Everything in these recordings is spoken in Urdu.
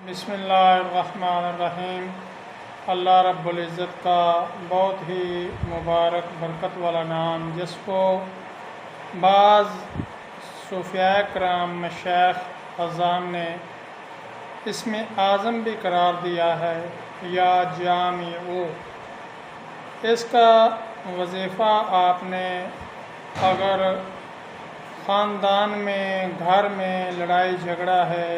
بسم اللہ الرحمن الرحیم۔ اللہ رب العزت کا بہت ہی مبارک برکت والا نام، جس کو بعض صوفیاء کرام مشائخ اعظام نے اسم اعظم بھی قرار دیا ہے، یا جامع۔ اس کا وظیفہ آپ نے اگر خاندان میں، گھر میں لڑائی جھگڑا ہے،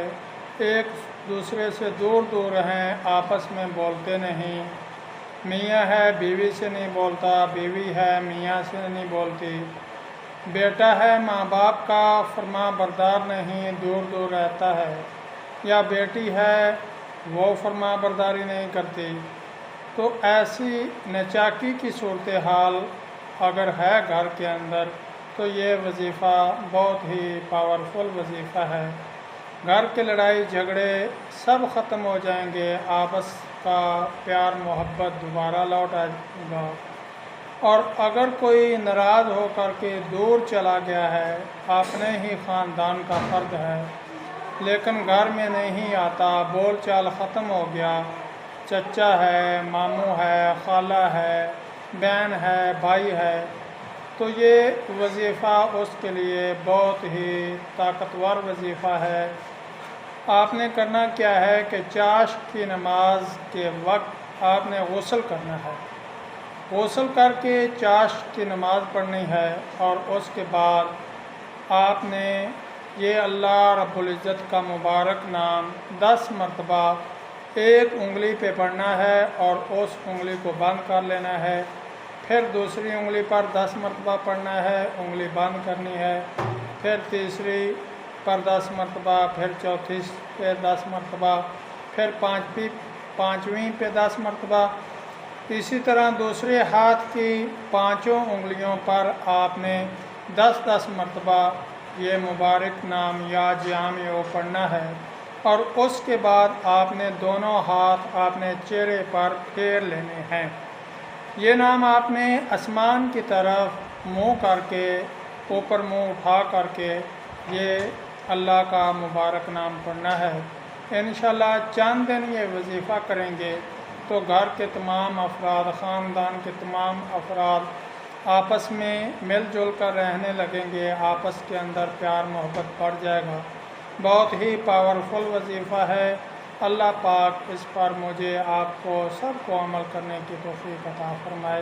ایک دوسرے سے دور دور ہیں، آپس میں بولتے نہیں، میاں ہے بیوی سے نہیں بولتا، بیوی ہے میاں سے نہیں بولتی، بیٹا ہے ماں باپ کا فرما بردار نہیں، دور دور رہتا ہے، یا بیٹی ہے وہ فرما برداری نہیں کرتی، تو ایسی نچاکی کی صورتحال اگر ہے گھر کے اندر، تو یہ وظیفہ بہت ہی پاورفل وظیفہ ہے۔ گھر کے لڑائی جھگڑے سب ختم ہو جائیں گے، آپس کا پیار محبت دوبارہ لوٹ آئے گا۔ اور اگر کوئی ناراض ہو کر کے دور چلا گیا ہے، اپنے ہی خاندان کا فرد ہے لیکن گھر میں نہیں آتا، بول چال ختم ہو گیا، چچا ہے، ماموں ہے، خالہ ہے، بہن ہے، بھائی ہے، تو یہ وظیفہ اس کے لیے بہت ہی طاقتور وظیفہ ہے۔ آپ نے کرنا کیا ہے کہ چاشت کی نماز کے وقت آپ نے غسل کرنا ہے، غسل کر کے چاشت کی نماز پڑھنی ہے، اور اس کے بعد آپ نے یہ اللہ رب العزت کا مبارک نام 10 مرتبہ ایک انگلی پہ پڑھنا ہے، اور اس انگلی کو بند کر لینا ہے، پھر دوسری انگلی پر 10 مرتبہ پڑھنا ہے، انگلی بند کرنی ہے، پھر تیسری پر 10 مرتبہ، پھر چوتھی پہ 10 مرتبہ، پھر پانچویں پہ 10 مرتبہ، اسی طرح دوسرے ہاتھ کی 5 انگلیوں پر آپ نے 10 مرتبہ یہ مبارک نام یا جامع پڑھنا ہے، اور اس کے بعد آپ نے دونوں ہاتھ آپ نے چہرے پر پھیر لینے ہیں۔ یہ نام آپ نے آسمان کی طرف منہ کر کے، اوپر منہ اٹھا کر کے یہ اللہ کا مبارک نام پڑھنا ہے۔ انشاءاللہ چند دن یہ وظیفہ کریں گے تو گھر کے تمام افراد، خاندان کے تمام افراد آپس میں مل جل کر رہنے لگیں گے، آپس کے اندر پیار محبت بڑھ جائے گا۔ بہت ہی پاورفل وظیفہ ہے۔ اللہ پاک اس پر مجھے، آپ کو، سب کو عمل کرنے کی توفیق عطا فرمائے۔